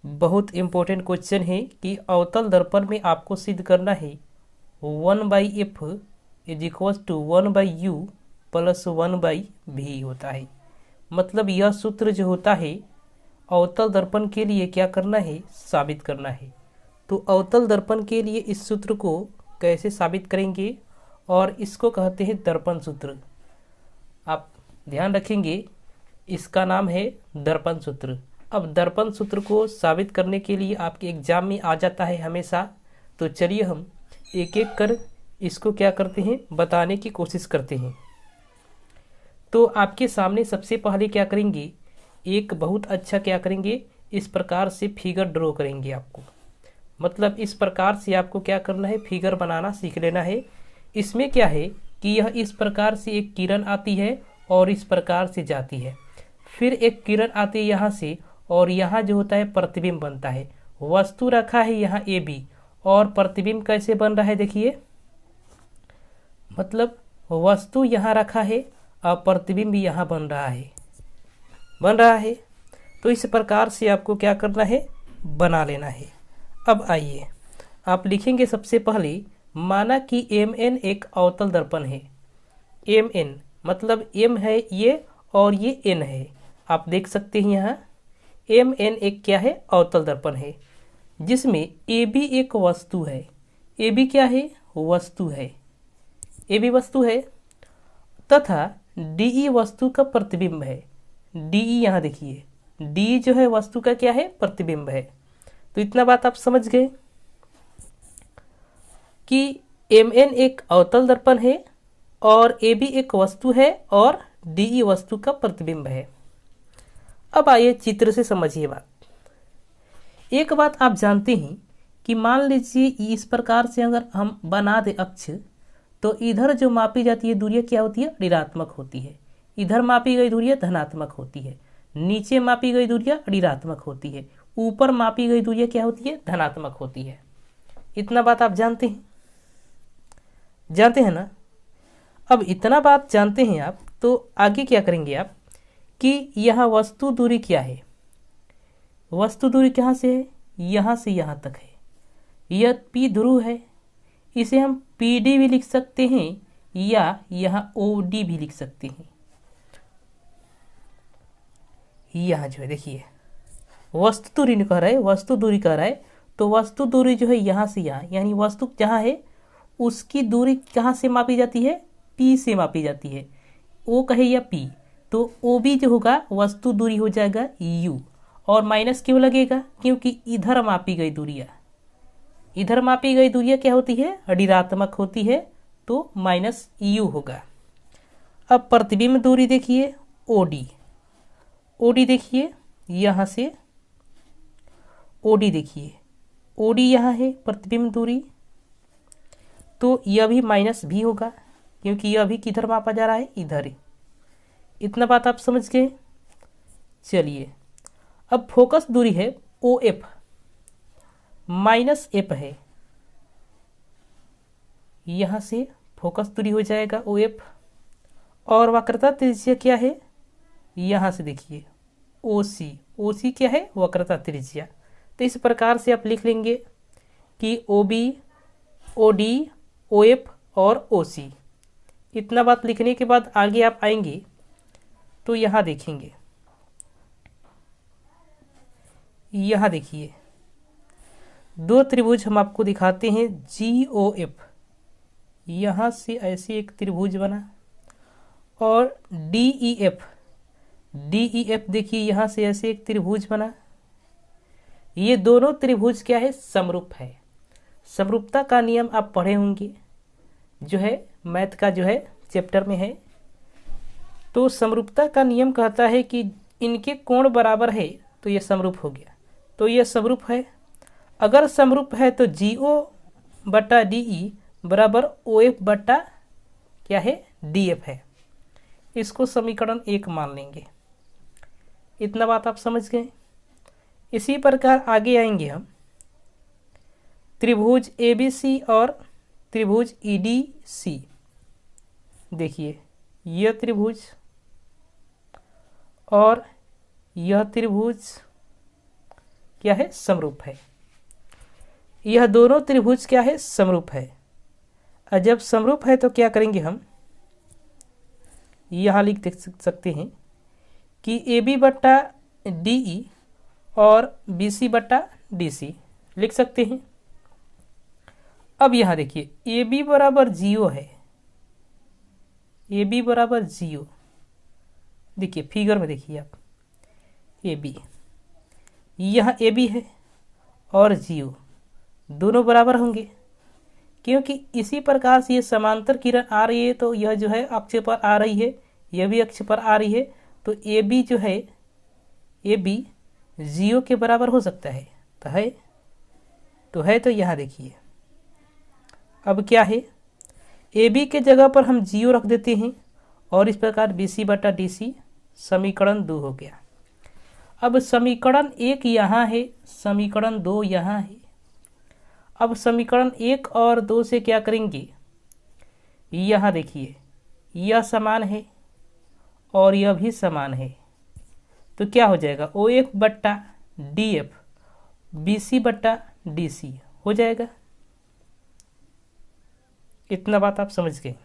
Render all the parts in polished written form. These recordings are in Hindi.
बहुत इम्पोर्टेंट क्वेश्चन है कि अवतल दर्पण में आपको सिद्ध करना है 1/f is equal to 1/u plus 1/v होता है। मतलब यह सूत्र जो होता है अवतल दर्पण के लिए क्या करना है, साबित करना है। तो अवतल दर्पण के लिए इस सूत्र को कैसे साबित करेंगे, और इसको कहते हैं दर्पण सूत्र। आप ध्यान रखेंगे इसका नाम है दर्पण सूत्र। अब दर्पण सूत्र को साबित करने के लिए आपके एग्जाम में आ जाता है हमेशा। तो चलिए हम एक एक कर इसको क्या करते हैं, बताने की कोशिश करते हैं। तो आपके सामने सबसे पहले क्या करेंगे, एक बहुत अच्छा क्या करेंगे, इस प्रकार से फिगर ड्रॉ करेंगे आपको। मतलब इस प्रकार से आपको क्या करना है, फिगर बनाना सीख लेना है। इसमें क्या है कि यह इस प्रकार से एक किरण आती है और इस प्रकार से जाती है, फिर एक किरण आती है यहाँ से, और यहाँ जो होता है प्रतिबिंब बनता है। वस्तु रखा है यहाँ ए बी, और प्रतिबिंब कैसे बन रहा है देखिए। मतलब वस्तु यहाँ रखा है और प्रतिबिंब यहाँ बन रहा है। तो इस प्रकार से आपको क्या करना है, बना लेना है। अब आइए आप लिखेंगे सबसे पहले, माना कि mn एक अवतल दर्पण है। mn मतलब m है ये और ये n है। आप देख सकते हैं यहाँ mn एक क्या है, अवतल दर्पण है, जिसमें ab एक वस्तु है। ab क्या है, वस्तु है। ab वस्तु है तथा de वस्तु का प्रतिबिंब है। de यहाँ देखिए, de जो है वस्तु का क्या है, प्रतिबिंब है। तो इतना बात आप समझ गए कि mn एक अवतल दर्पण है और ab एक वस्तु है और de वस्तु का प्रतिबिंब है। अब आइए चित्र से समझिए बात। एक बात आप जानते हैं कि मान लीजिए इस प्रकार से अगर हम बना दे अक्ष, तो इधर जो मापी जाती है दूरियां क्या होती है, ऋणात्मक होती है। इधर मापी गई दूरियां धनात्मक होती है। नीचे मापी गई दूरियां ऋणात्मक होती है। ऊपर मापी गई दूरियां क्या होती है, धनात्मक होती है। इतना बात आप जानते हैं ना। अब इतना बात जानते हैं आप, तो आगे क्या करेंगे आप कि यहाँ वस्तु दूरी क्या है। वस्तु दूरी कहाँ से है, यहाँ से यहाँ तक है। यह P ध्रुव है, इसे हम PD भी लिख सकते हैं या यहाँ OD भी लिख सकते हैं। यहाँ जो है देखिए वस्तु दूरी कह रहा है, वस्तु दूरी कह रहा है। तो वस्तु दूरी जो है यहाँ से यहाँ, यानी वस्तु जहाँ है उसकी दूरी कहाँ से मापी जाती है, P से मापी जाती है। O कहे या P, तो OB जो होगा वस्तु दूरी हो जाएगा U, और माइनस क्यों लगेगा, क्योंकि इधर मापी गई दूरियां क्या होती है, ऋणात्मक होती है, तो माइनस U होगा। अब प्रतिबिंब दूरी देखिए OD देखिए, यहाँ से OD देखिए, OD यहाँ है प्रतिबिंब दूरी, तो यह भी माइनस भी होगा, क्योंकि यह भी किधर मापा जा रहा है, इधर ही। इतना बात आप समझ गए। चलिए अब फोकस दूरी है OF, माइनस F है। यहाँ से फोकस दूरी हो जाएगा OF, और वक्रता त्रिज्या क्या है, यहाँ से देखिए OC क्या है, वक्रता त्रिज्या। तो इस प्रकार से आप लिख लेंगे कि OB, OD, OF और OC। इतना बात लिखने के बाद आगे आप आएंगे तो यहाँ देखेंगे, यहाँ देखिए दो त्रिभुज हम आपको दिखाते हैं GOF। यहाँ से ऐसे एक त्रिभुज बना, और DEF देखिए यहाँ से ऐसे एक त्रिभुज बना। ये दोनों त्रिभुज क्या है, समरूप है। समरूपता का नियम आप पढ़े होंगे, जो है मैथ का जो है चैप्टर में है। तो समरूपता का नियम कहता है कि इनके कोण बराबर है तो ये समरूप हो गया। तो ये समरूप है। अगर समरूप है तो GO/DE बराबर OF बटा क्या है, DF है। इसको समीकरण 1 मान लेंगे। इतना बात आप समझ गए। इसी प्रकार आगे आएंगे हम त्रिभुज ABC और त्रिभुज EDC। देखिए यह त्रिभुज और यह त्रिभुज क्या है, समरूप है। यह दोनों त्रिभुज क्या है, समरूप है। और जब समरूप है तो क्या करेंगे हम, यहाँ लिख देख सकते हैं कि AB बट्टा DE और BC बट्टा DC लिख सकते हैं। अब यहाँ देखिए AB बराबर 0 है, AB बराबर 0, देखिए फिगर में देखिए आप, AB, यहाँ AB है और 0 दोनों बराबर होंगे, क्योंकि इसी प्रकार से ये समांतर किरण आ रही है तो यह जो है अक्ष पर आ रही है, यह भी अक्ष पर आ रही है, तो AB जो है, AB 0 के बराबर हो सकता है, तो है तो यहाँ देखिए अब क्या है, AB के जगह पर हम 0 रख देते हैं और इस प्रकार BC बटा DC समीकरण 2 हो गया। अब समीकरण 1 यहाँ है, समीकरण 2 यहाँ है। अब समीकरण 1 और 2 से क्या करेंगे, यहाँ देखिए यह समान है और यह भी समान है, तो क्या हो जाएगा, OF बट्टा DF BC बट्टा DC हो जाएगा। इतना बात आप समझ गए।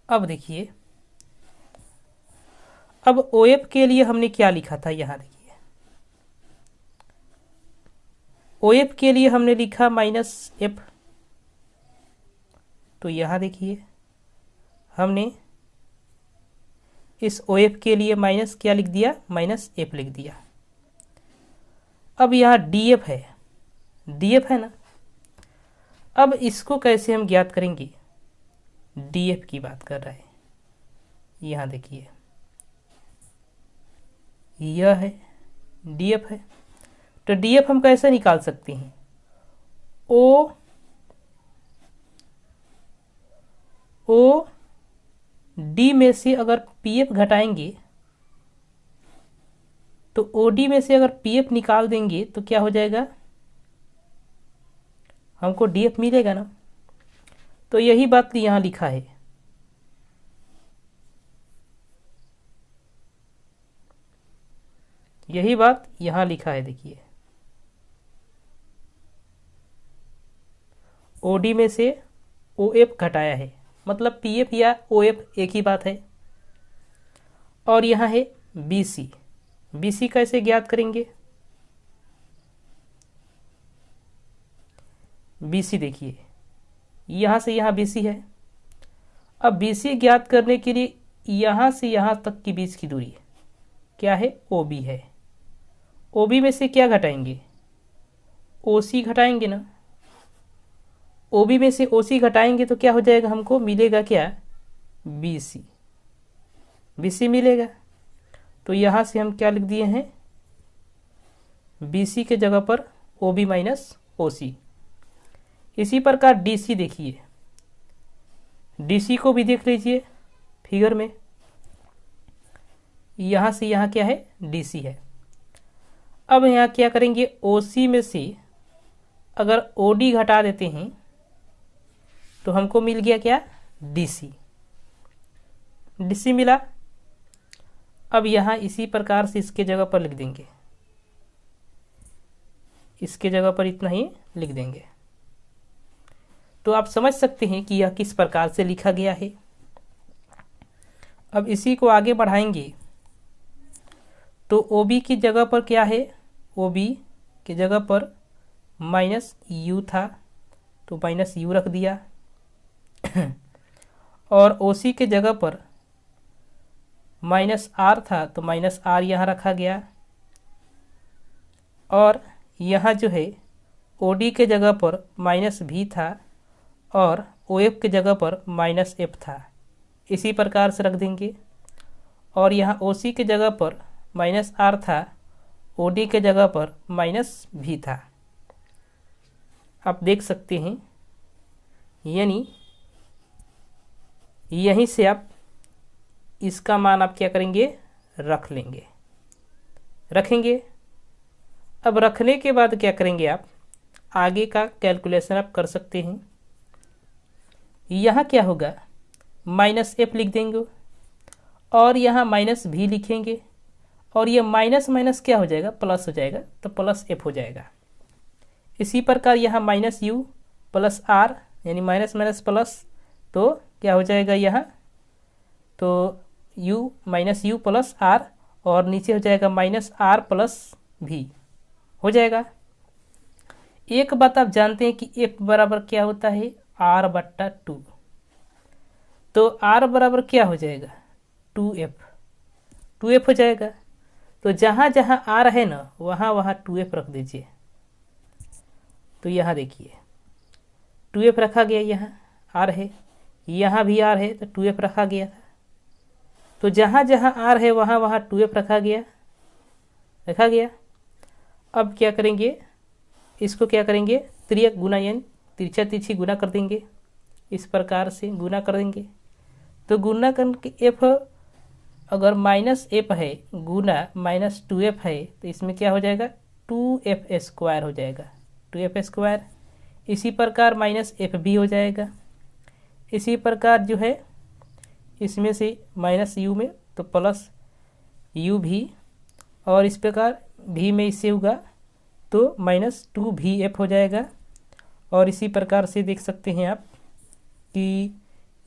अब देखिए, अब OF के लिए हमने क्या लिखा था, यहाँ देखिए OF के लिए हमने लिखा -F, तो यहाँ देखिए हमने इस OF के लिए माइनस क्या लिख दिया, -F लिख दिया। अब यहाँ DF है, DF है ना, अब इसको कैसे हम ज्ञात करेंगे, DF की बात कर रहा है, यहाँ देखिए यह है DF है, तो DF हम कैसे निकाल सकते हैं, OD में से अगर PF घटाएंगे तो OD में से अगर PF निकाल देंगे तो क्या हो जाएगा, हमको DF मिलेगा ना। तो यही बात यहाँ लिखा है, यही बात यहाँ लिखा है, देखिए OD में से OF घटाया है, मतलब PF या OF एक ही बात है। और यहाँ है BC, BC कैसे ज्ञात करेंगे, BC देखिए यहाँ से यहाँ BC है। अब BC ज्ञात करने के लिए यहाँ से यहाँ तक की बीच की दूरी क्या है, OB है। OB में से क्या घटाएंगे, OC घटाएंगे ना, OB में से OC घटाएंगे तो क्या हो जाएगा, हमको मिलेगा क्या, BC, BC मिलेगा। तो यहाँ से हम क्या लिख दिए हैं, BC के जगह पर OB माइनस OC। इसी प्रकार DC देखिए, DC को भी देख लीजिए फिगर में, यहाँ से यहाँ क्या है, DC है। अब यहाँ क्या करेंगे, OC में से अगर OD घटा देते हैं तो हमको मिल गया क्या, DC, DC मिला। अब यहाँ इसी प्रकार से इसके जगह पर लिख देंगे, इसके जगह पर इतना ही लिख देंगे। तो आप समझ सकते हैं कि यह किस प्रकार से लिखा गया है। अब इसी को आगे बढ़ाएंगे तो OB की जगह पर क्या है, OB की जगह पर -U था तो -U रख दिया और OC के जगह पर -R था तो -R यहाँ रखा गया। और यहाँ जो है OD के जगह पर -V था और OF के जगह पर -F था, इसी प्रकार से रख देंगे। और यहाँ OC के जगह पर -R था, OD के जगह पर -V था। आप देख सकते हैं, यानी यहीं से आप इसका मान आप क्या करेंगे, रख लेंगे, रखेंगे। अब रखने के बाद क्या करेंगे, आप आगे का कैलकुलेशन आप कर सकते हैं। यहाँ क्या होगा, -F लिख देंगे और यहाँ -V लिखेंगे और ये माइनस माइनस क्या हो जाएगा, प्लस हो जाएगा, तो प्लस एफ हो जाएगा। इसी प्रकार यहाँ माइनस यू प्लस आर, यानी माइनस माइनस प्लस, तो क्या हो जाएगा यहाँ, तो u minus u plus r, और नीचे हो जाएगा माइनस आर प्लस भी हो जाएगा। एक बात आप जानते हैं कि एफ बराबर क्या होता है, आर बट्टा 2। तो आर बराबर क्या हो जाएगा, 2f हो जाएगा। तो जहाँ जहाँ आर है ना वहाँ वहाँ 2f रख दीजिए। तो यहाँ देखिए 2f रखा गया, यहाँ आर है, यहाँ भी आर है, तो 2f रखा गया था। तो जहाँ जहाँ आर है वहाँ वहाँ 2f रखा गया। अब क्या करेंगे, इसको क्या करेंगे, त्रियक गुना यानी तिरछा तिरछी गुना कर देंगे, इस प्रकार से गुना कर देंगे। तो गुना करके एफ अगर माइनस एफ है गुना माइनस 2f है, तो इसमें क्या हो जाएगा, 2f² हो जाएगा, 2f²। इसी प्रकार माइनस एफ भी हो जाएगा। इसी प्रकार जो है इसमें से माइनस यू में तो प्लस यू भी, और इस प्रकार भी में इससे होगा तो माइनस 2vf हो जाएगा। और इसी प्रकार से देख सकते हैं आप कि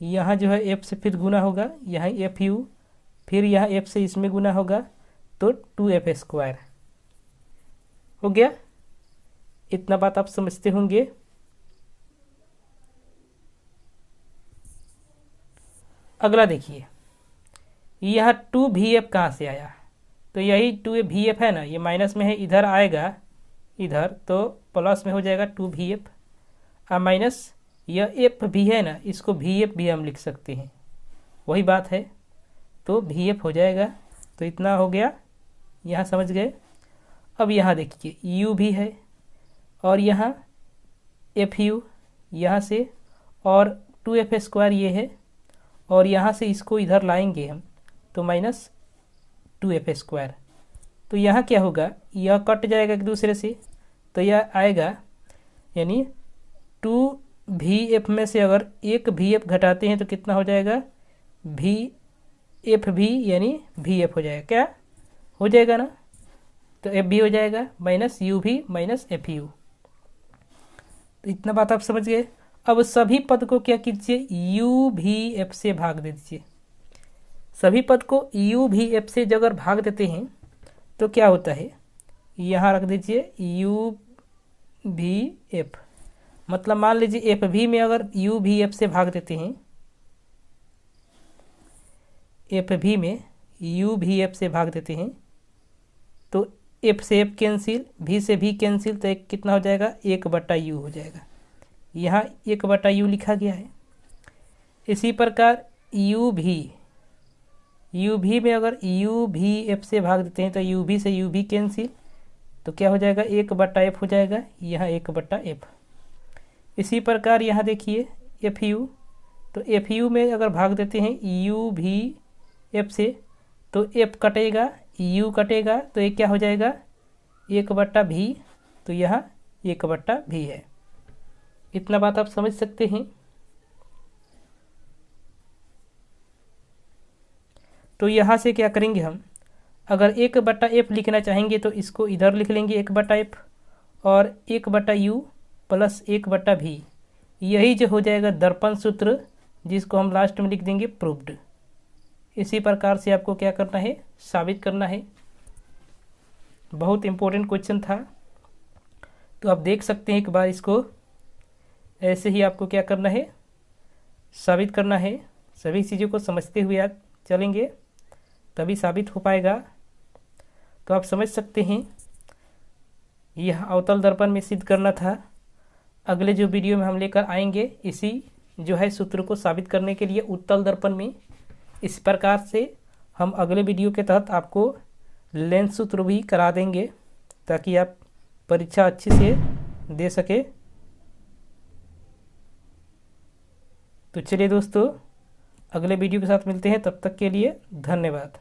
यहाँ जो है f से फिर गुना होगा, यहाँ fu, फिर यहाँ f से इसमें गुना होगा, तो 2f² हो गया। इतना बात आप समझते होंगे। अगला देखिए, यहाँ 2vf कहाँ से आया, तो यही 2vf है ना, ये माइनस में है, इधर आएगा इधर, तो प्लस में हो जाएगा 2vf, और माइनस यह एफ भी है ना, इसको vf भी हम लिख सकते हैं, वही बात है, तो vf हो जाएगा। तो इतना हो गया, यहाँ समझ गए। अब यहाँ देखिए u भी है, और यहाँ fu यहाँ से, और 2f² ये है, और यहाँ से इसको इधर लाएंगे हम, तो माइनस 2f²। तो यहाँ क्या होगा, यह कट जाएगा एक दूसरे से, तो यह आएगा, यानी 2vf में से अगर एक vf घटाते हैं तो कितना हो जाएगा, vf भी, यानी vf हो जाएगा, क्या हो जाएगा ना, तो f भी हो जाएगा, माइनस u भी माइनस fu। तो इतना बात आप समझ गए। अब सभी पद को क्या कीजिए, u_v_f से भाग दे दीजिए। सभी पद को u_v_f से अगर भाग देते हैं तो क्या होता है, यहाँ रख दीजिए u_v_f, मतलब मान लीजिए f भी में अगर u_v_f से भाग देते हैं, f भी में u_v_f से भाग देते हैं, तो f से f कैंसिल, v से v कैंसिल, तो एक कितना हो जाएगा, 1/u हो जाएगा। यहाँ 1/u लिखा गया है। इसी प्रकार u भी में अगर u_v_f से भाग देते हैं तो u_v से u_v कैंसिल, तो क्या हो जाएगा, 1/f हो जाएगा, यहाँ 1/f। इसी प्रकार यहाँ देखिए fu, तो fu में अगर भाग देते हैं u_v_f से, तो f कटेगा, u कटेगा, तो ये क्या हो जाएगा, 1/v, तो यहाँ 1/v है। इतना बात आप समझ सकते हैं। तो यहाँ से क्या करेंगे हम, अगर 1/f लिखना चाहेंगे तो इसको इधर लिख लेंगे 1/f, और 1/u प्लस 1/v, यही जो हो जाएगा दर्पण सूत्र, जिसको हम लास्ट में लिख देंगे प्रूव्ड। इसी प्रकार से आपको क्या करना है, साबित करना है। बहुत इम्पोर्टेंट क्वेश्चन था, तो आप देख सकते हैं एक बार इसको, ऐसे ही आपको क्या करना है, साबित करना है। सभी चीज़ों को समझते हुए आप चलेंगे तभी साबित हो पाएगा। तो आप समझ सकते हैं, यह अवतल दर्पण में सिद्ध करना था। अगले जो वीडियो में हम लेकर आएंगे इसी जो है सूत्र को साबित करने के लिए उत्तल दर्पण में। इस प्रकार से हम अगले वीडियो के तहत आपको लेंस सूत्र भी करा देंगे, ताकि आप परीक्षा अच्छे से दे सके। तो चलिए दोस्तों, अगले वीडियो के साथ मिलते हैं, तब तक के लिए धन्यवाद।